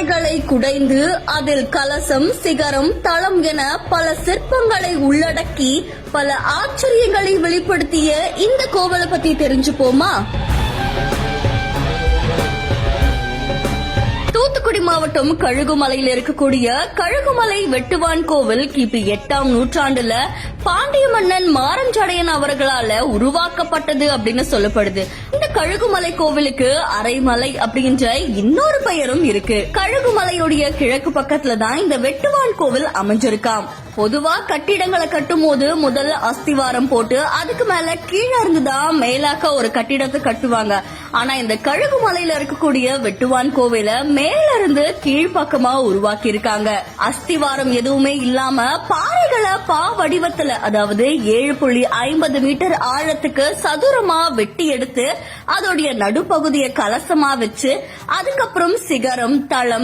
குடைந்து அதில் கலசம், சிகரம், தளம் என பல சிற்பங்களை உள்ளடக்கி பல ஆச்சரியங்களை வெளிப்படுத்திய இந்த கோவிலை பத்தி தெரிஞ்சுப்போமா? தூத்துக்குடி மாவட்டம் கழுகுமலையில் இருக்கக்கூடிய கழுகுமலை வெட்டுவான் கோவில் கிபி 8ஆம் நூற்றாண்டுல பாண்டிய மன்னன் மாரஞ்சடையன் அவர்களால உருவாக்கப்பட்டது அப்படின்னு சொல்லப்படுது. இந்த கழுகுமலை கோவிலுக்கு அரைமலை அப்படின்ற இன்னொரு பெயரும் இருக்கு. கழுகுமலையுடைய கிழக்கு பக்கத்துல தான் இந்த வெட்டுவான் கோவில் அமைஞ்சிருக்காம். பொதுவா கட்டிடங்களை கட்டும் போது முதல் அஸ்திவாரம் போட்டு அதுக்கு மேல கீழே இருந்துதான் மேலாக்க ஒரு கட்டிடத்தை கட்டுவாங்க. ஆனா இந்த கழுகுமலையில இருக்கக்கூடிய வெட்டுவான் கோவில மேல இருந்து கீழ்பக்கமா உருவாக்கி இருக்காங்க. அஸ்திவாரம் எதுவுமே இல்லாம பாறைகளை பா வடிவத்துல, அதாவது 7.50 மீட்டர் ஆழத்துக்கு சதுரமா வெட்டி எடுத்து அதோடைய நடுப்பகுதியை கலசமா வச்சு அதுக்கப்புறம் சிகரம், தளம்,